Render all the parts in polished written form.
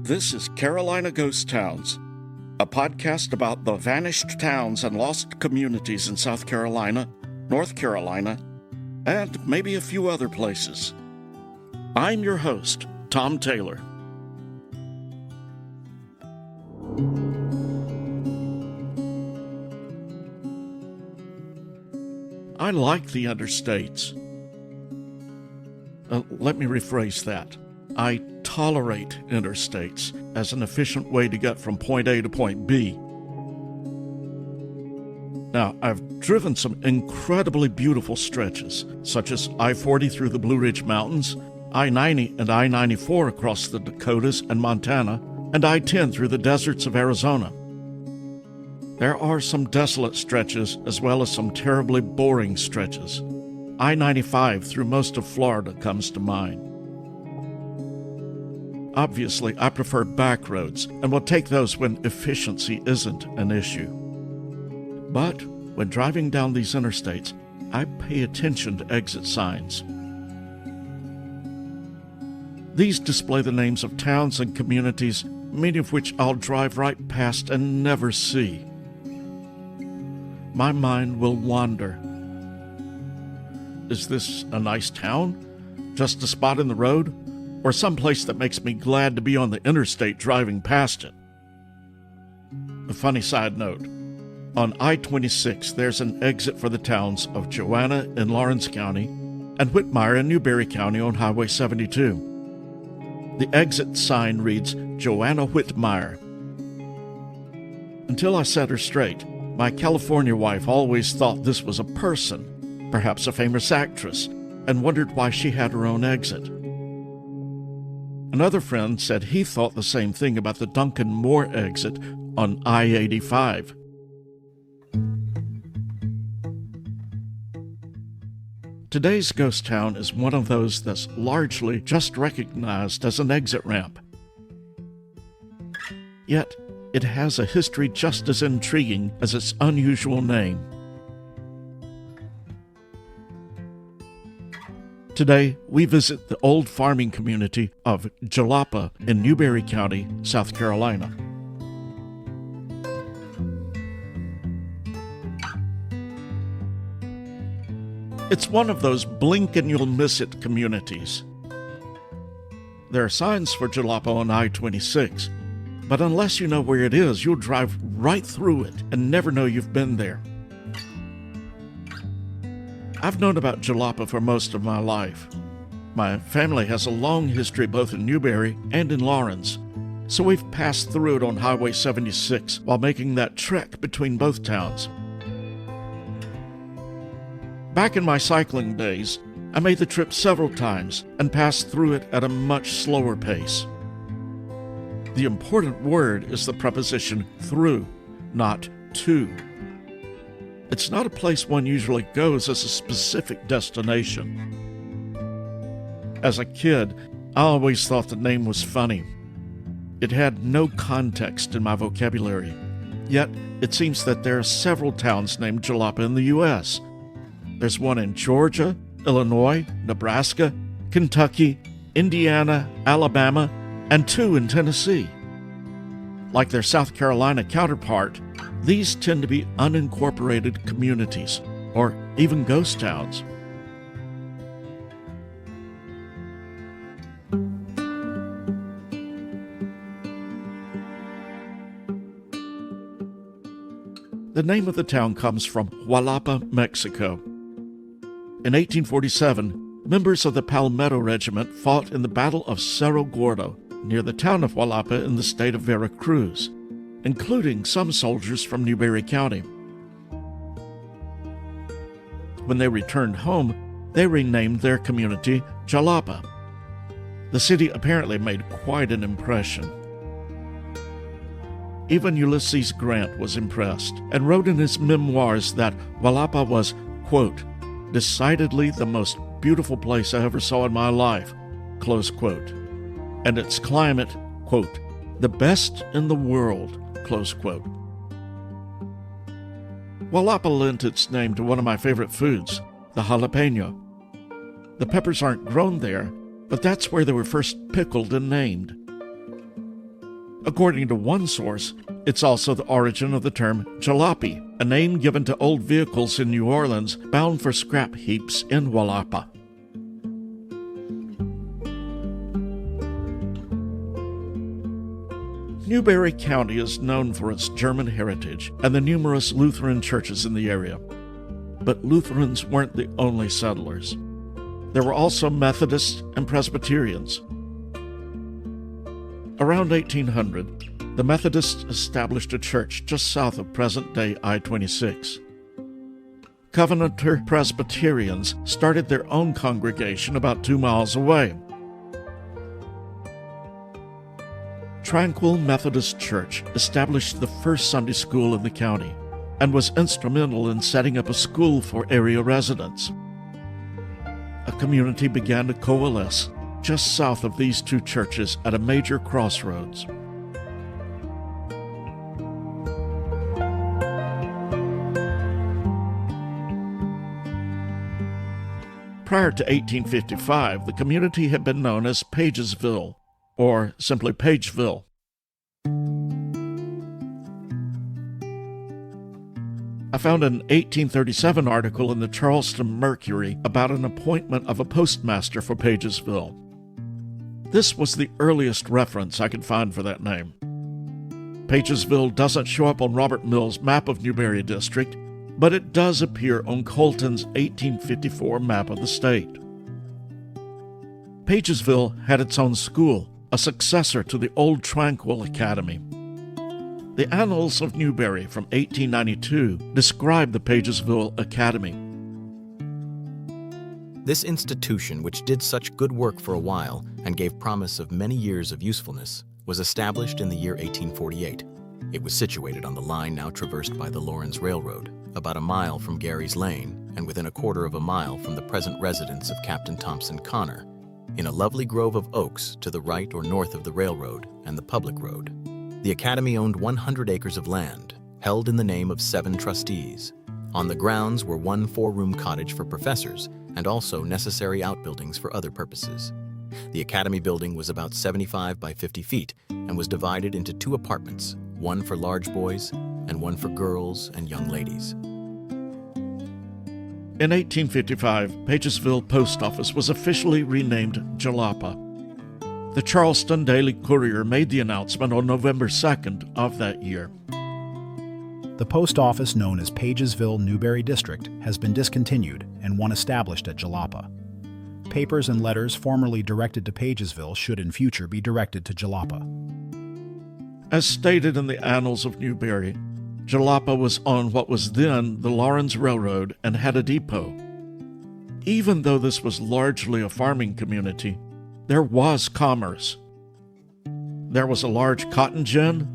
This is Carolina Ghost Towns, a podcast about the vanished towns and lost communities in South Carolina, North Carolina, and maybe a few other places. I'm your host, Tom Taylor. I like the interstates. Let me rephrase that. I tolerate interstates as an efficient way to get from point A to point B. Now, I've driven some incredibly beautiful stretches, such as I-40 through the Blue Ridge Mountains, I-90 and I-94 across the Dakotas and Montana, and I-10 through the deserts of Arizona. There are some desolate stretches as well as some terribly boring stretches. I-95 through most of Florida comes to mind. Obviously, I prefer back roads and will take those when efficiency isn't an issue. But when driving down these interstates, I pay attention to exit signs. These display the names of towns and communities, many of which I'll drive right past and never see. My mind will wander. Is this a nice town? Just a spot in the road? Or someplace that makes me glad to be on the interstate driving past it? A funny side note. On I-26, there's an exit for the towns of Joanna in Lawrence County and Whitmire in Newberry County on Highway 72. The exit sign reads Joanna Whitmire. Until I set her straight, my California wife always thought this was a person, perhaps a famous actress, and wondered why she had her own exit. Another friend said he thought the same thing about the Duncan Moore exit on I-85. Today's ghost town is one of those that's largely just recognized as an exit ramp. Yet, it has a history just as intriguing as its unusual name. Today, we visit the old farming community of Jalapa in Newberry County, South Carolina. It's one of those blink and you'll miss it communities. There are signs for Jalapa on I-26, but unless you know where it is, you'll drive right through it and never know you've been there. I've known about Jalapa for most of my life. My family has a long history both in Newberry and in Lawrence, so we've passed through it on Highway 76 while making that trek between both towns. Back in my cycling days, I made the trip several times and passed through it at a much slower pace. The important word is the preposition through, not to. It's not a place one usually goes as a specific destination. As a kid, I always thought the name was funny. It had no context in my vocabulary. Yet, it seems that there are several towns named Jalapa in the U.S. There's one in Georgia, Illinois, Nebraska, Kentucky, Indiana, Alabama, and 2 in Tennessee. Like their South Carolina counterpart, these tend to be unincorporated communities, or even ghost towns. The name of the town comes from Xalapa, Mexico. In 1847, members of the Palmetto Regiment fought in the Battle of Cerro Gordo, near the town of Xalapa in the state of Veracruz, including some soldiers from Newberry County. When they returned home, they renamed their community Jalapa. The city apparently made quite an impression. Even Ulysses Grant was impressed and wrote in his memoirs that Xalapa was, quote, decidedly the most beautiful place I ever saw in my life, close quote, and its climate, quote, the best in the world, close quote. Xalapa lent its name to one of my favorite foods, the jalapeno. The peppers aren't grown there, but that's where they were first pickled and named. According to one source, it's also the origin of the term jalopy, a name given to old vehicles in New Orleans bound for scrap heaps in Jalapa. Newberry County is known for its German heritage and the numerous Lutheran churches in the area. But Lutherans weren't the only settlers. There were also Methodists and Presbyterians. Around 1800, the Methodists established a church just south of present-day I-26. Covenanter Presbyterians started their own congregation about 2 miles away. Tranquil Methodist Church established the first Sunday school in the county and was instrumental in setting up a school for area residents. A community began to coalesce just south of these two churches at a major crossroads. Prior to 1855, the community had been known as Pagesville, or simply Pageville. I found an 1837 article in the Charleston Mercury about an appointment of a postmaster for Pagesville. This was the earliest reference I could find for that name. Pagesville doesn't show up on Robert Mill's map of Newberry District, but it does appear on Colton's 1854 map of the state. Pagesville had its own school, a successor to the old Tranquil Academy. The Annals of Newberry from 1892 describe the Pagesville Academy. This institution, which did such good work for a while and gave promise of many years of usefulness, was established in the year 1848. It was situated on the line now traversed by the Lawrence Railroad, about a mile from Gary's Lane and within a quarter of a mile from the present residence of Captain Thompson Connor, in a lovely grove of oaks to the right or north of the railroad and the public road. The Academy owned 100 acres of land, held in the name of 7 trustees. On the grounds were 1 4-room cottage for professors and also necessary outbuildings for other purposes. The Academy building was about 75 by 50 feet and was divided into 2 apartments, one for large boys and one for girls and young ladies. In 1855, Pagesville Post Office was officially renamed Jalapa. The Charleston Daily Courier made the announcement on November 2nd of that year. The post office known as Pagesville Newberry District has been discontinued and one established at Jalapa. Papers and letters formerly directed to Pagesville should in future be directed to Jalapa. As stated in the Annals of Newberry, Jalapa was on what was then the Lawrence Railroad and had a depot. Even though this was largely a farming community, there was commerce. There was a large cotton gin,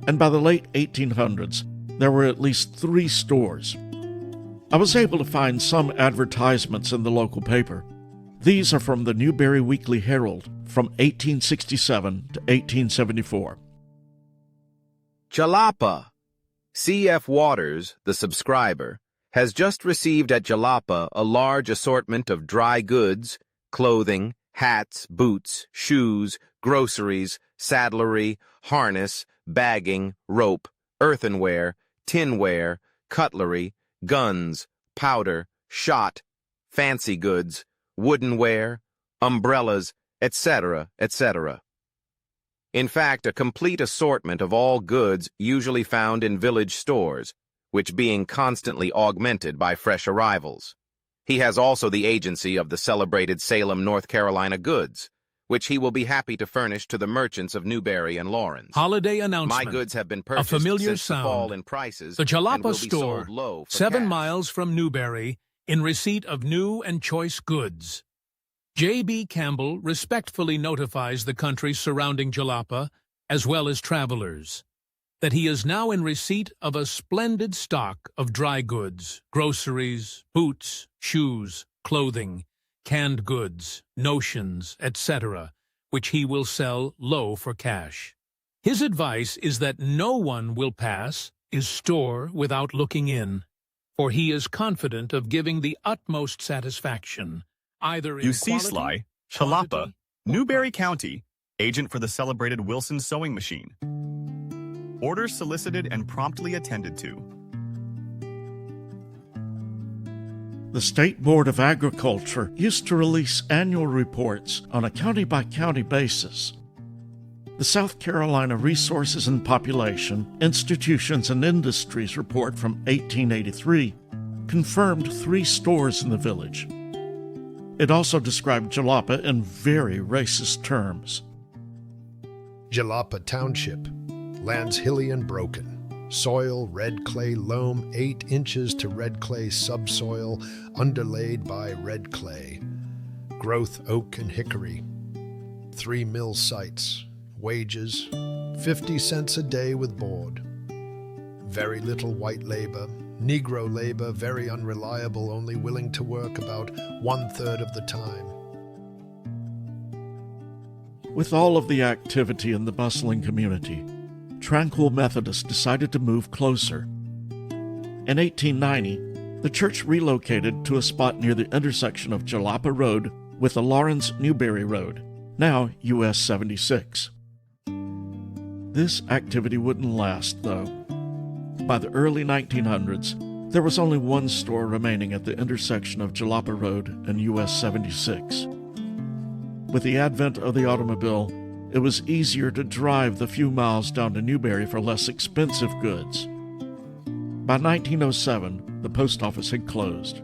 and by the late 1800s, there were at least 3 stores. I was able to find some advertisements in the local paper. These are from the Newberry Weekly Herald from 1867 to 1874. Jalapa. C.F. Waters, the subscriber, has just received at Jalapa a large assortment of dry goods, clothing, hats, boots, shoes, groceries, saddlery, harness, bagging, rope, earthenware, tinware, cutlery, guns, powder, shot, fancy goods, woodenware, umbrellas, etc., etc. In fact, a complete assortment of all goods usually found in village stores, which being constantly augmented by fresh arrivals. He has also the agency of the celebrated Salem, North Carolina goods, which he will be happy to furnish to the merchants of Newberry and Lawrence. Holiday announcement. My goods have been purchased a familiar since sound. the fall in prices. The Jalapa and will be store, sold low for 7 cash. miles from Newberry, in receipt of new and choice goods. J.B. Campbell respectfully notifies the country surrounding Jalapa, as well as travelers, that he is now in receipt of a splendid stock of dry goods, groceries, boots, shoes, clothing, canned goods, notions, etc., which he will sell low for cash. His advice is that no one will pass his store without looking in, for he is confident of giving the utmost satisfaction, either in You see, quality, Sly, quantity, Jalapa, or Newberry price. County, agent for the celebrated Wilson sewing machine. Orders solicited and promptly attended to. The State Board of Agriculture used to release annual reports on a county-by-county basis. The South Carolina Resources and Population, Institutions and Industries report from 1883 confirmed 3 stores in the village. It also described Jalapa in very racist terms. Jalapa Township, lands hilly and broken. Soil, red clay loam, 8 inches to red clay subsoil, underlaid by red clay. Growth oak and hickory. 3 mill sites. Wages, 50 cents a day with board. Very little white labor. Negro labor, very unreliable, only willing to work about 1/3 of the time. With all of the activity in the bustling community, Tranquil Methodist decided to move closer. In 1890, the church relocated to a spot near the intersection of Jalapa Road with the Lawrence-Newberry Road, now US 76. This activity wouldn't last, though. By the early 1900s, there was only one store remaining at the intersection of Jalapa Road and US 76. With the advent of the automobile, it was easier to drive the few miles down to Newberry for less expensive goods. By 1907, the post office had closed.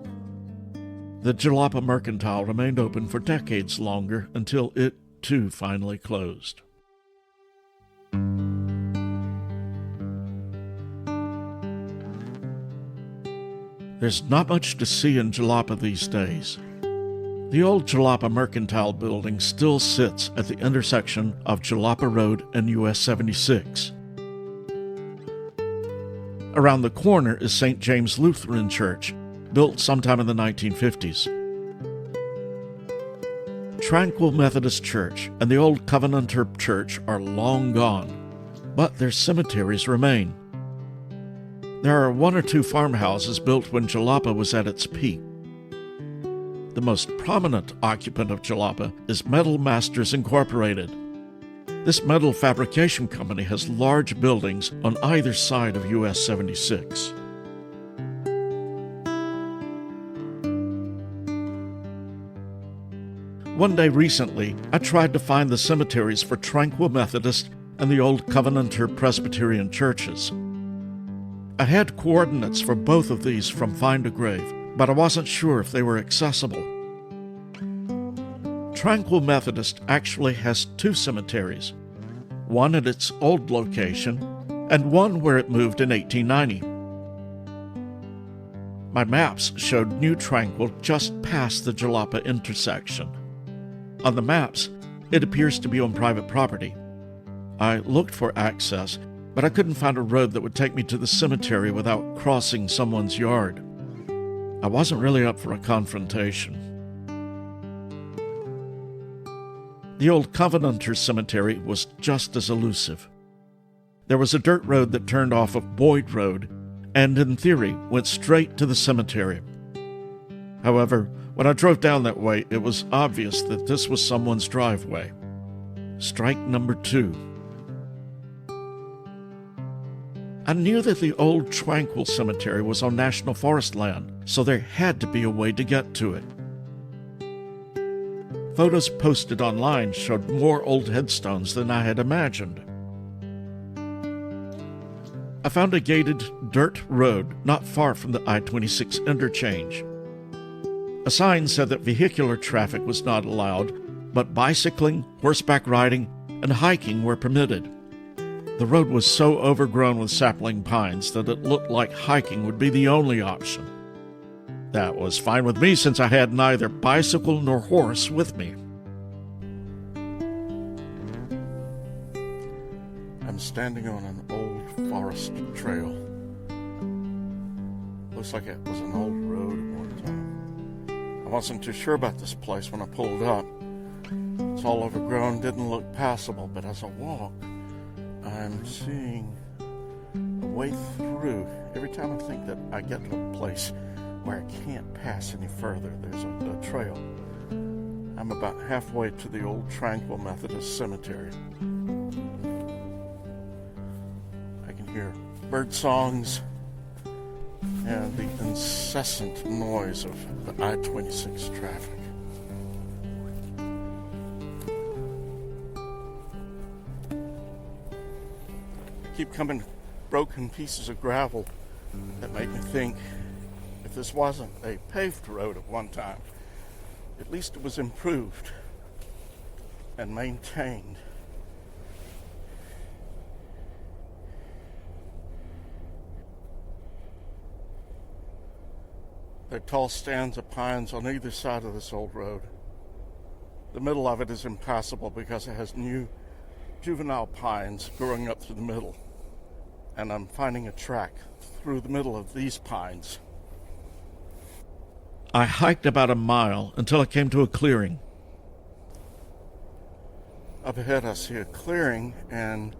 The Jalapa Mercantile remained open for decades longer until it, too, finally closed. There's not much to see in Jalapa these days. The old Jalapa Mercantile building still sits at the intersection of Jalapa Road and US 76. Around the corner is St. James Lutheran Church, built sometime in the 1950s. Tranquil Methodist Church and the old Covenanter Church are long gone, but their cemeteries remain. There are 1 or 2 farmhouses built when Jalapa was at its peak. The most prominent occupant of Jalapa is Metal Masters Incorporated. This metal fabrication company has large buildings on either side of US 76. One day recently, I tried to find the cemeteries for Tranquil Methodist and the old Covenanter Presbyterian churches. I had coordinates for both of these from Find a Grave, but I wasn't sure if they were accessible. Tranquil Methodist actually has 2 cemeteries, one at its old location and one where it moved in 1890. My maps showed New Tranquil just past the Jalapa intersection. On the maps, it appears to be on private property. I looked for access, but I couldn't find a road that would take me to the cemetery without crossing someone's yard. I wasn't really up for a confrontation. The old Covenanter Cemetery was just as elusive. There was a dirt road that turned off of Boyd Road and, in theory, went straight to the cemetery. However, when I drove down that way, it was obvious that this was someone's driveway. Strike number 2. I knew that the old Tranquil Cemetery was on National Forest land, so there had to be a way to get to it. Photos posted online showed more old headstones than I had imagined. I found a gated dirt road not far from the I-26 interchange. A sign said that vehicular traffic was not allowed, but bicycling, horseback riding, and hiking were permitted. The road was so overgrown with sapling pines that it looked like hiking would be the only option. That was fine with me since I had neither bicycle nor horse with me. I'm standing on an old forest trail. Looks like it was an old road at one time. I wasn't too sure about this place when I pulled up. It's all overgrown, didn't look passable, but as I walk, I'm seeing a way through. Every time I think that I get to a place where I can't pass any further, there's a trail. I'm about halfway to the old Tranquil Methodist Cemetery. I hear bird songs and the incessant noise of the I-26 traffic. Keep coming broken pieces of gravel that make me think if this wasn't a paved road at one time, at least it was improved and maintained. There are tall stands of pines on either side of this old road. The middle of it is impassable because it has new juvenile pines growing up through the middle. And I'm finding a track through the middle of these pines. I hiked about a mile until I came to a clearing. Up ahead I see a clearing, and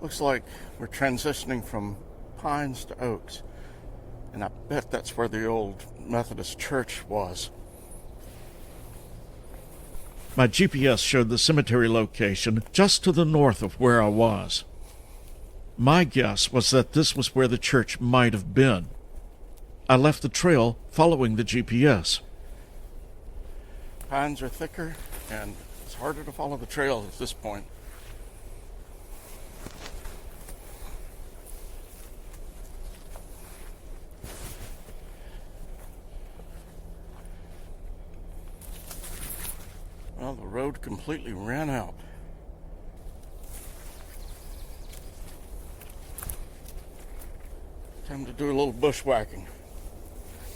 looks like we're transitioning from pines to oaks. And I bet that's where the old Methodist church was. My GPS showed the cemetery location just to the north of where I was. My guess was that this was where the church might have been. I left the trail following the GPS. Pines are thicker, and it's harder to follow the trail at this point. Well, the road completely ran out. Time to do a little bushwhacking.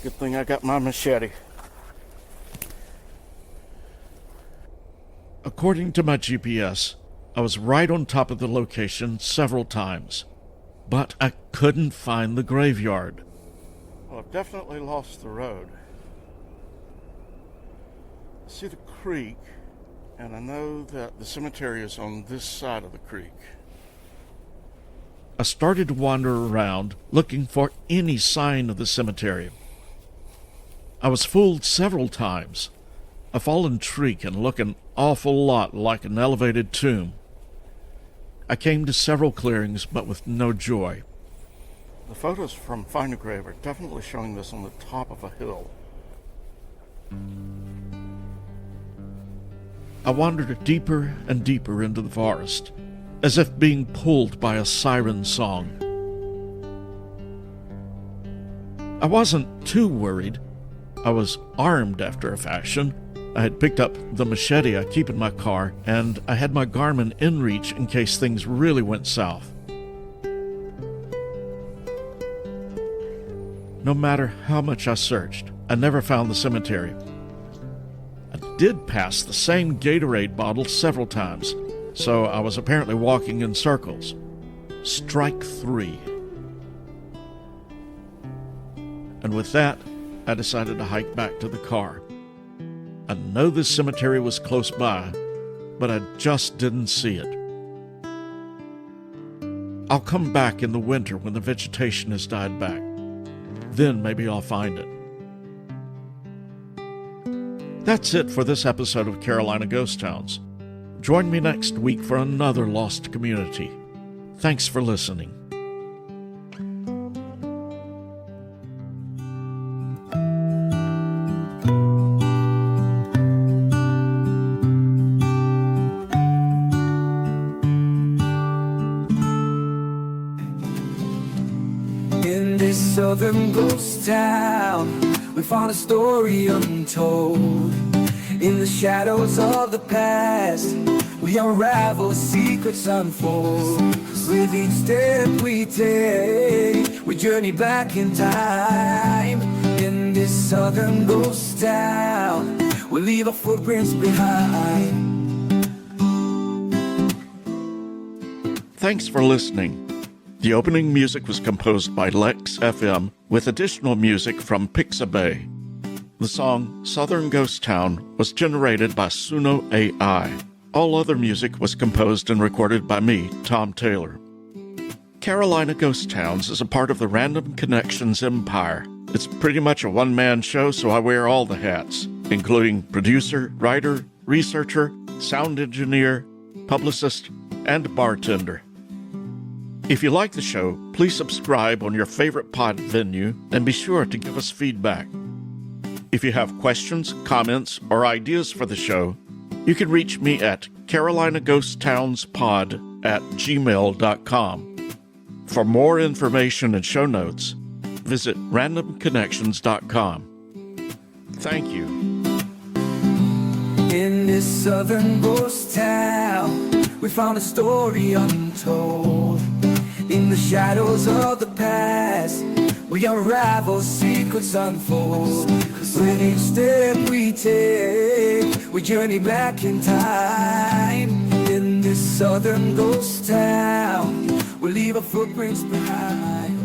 Good thing I got my machete. According to my GPS, I was right on top of the location several times, but I couldn't find the graveyard. Well, I've definitely lost the road. I see the creek, and I know that the cemetery is on this side of the creek. I started to wander around, looking for any sign of the cemetery. I was fooled several times. A fallen tree can look an awful lot like an elevated tomb. I came to several clearings, but with no joy. The photos from Find a Grave are definitely showing this on the top of a hill. I wandered deeper and deeper into the forest, as if being pulled by a siren song. I wasn't too worried. I was armed after a fashion. I had picked up the machete I keep in my car, and I had my Garmin in reach in case things really went south. No matter how much I searched, I never found the cemetery. I did pass the same Gatorade bottle several times, so I was apparently walking in circles. Strike 3. And with that, I decided to hike back to the car. I know this cemetery was close by, but I just didn't see it. I'll come back in the winter when the vegetation has died back. Then maybe I'll find it. That's it for this episode of Carolina Ghost Towns. Join me next week for another lost community. Thanks for listening. In this southern ghost town, we found a story untold. In the shadows of the past, we unravel, secrets unfold. With each step we take, we journey back in time. In this southern ghost town, we leave our footprints behind. Thanks for listening. The opening music was composed by Lex FM with additional music from Pixabay. The song Southern Ghost Town was generated by Suno AI. All other music was composed and recorded by me, Tom Taylor. Carolina Ghost Towns is a part of the Random Connections empire. It's pretty much a one-man show, so I wear all the hats, including producer, writer, researcher, sound engineer, publicist, and bartender. If you like the show, please subscribe on your favorite pod venue and be sure to give us feedback. If you have questions, comments, or ideas for the show, you can reach me at carolinaghosttownspod@gmail.com. For more information and show notes, visit randomconnections.com. Thank you. In this southern ghost town, we found a story untold. In the shadows of the past, we unravel, secrets unfold. With each step we take, we journey back in time. In this southern ghost town, we leave our footprints behind.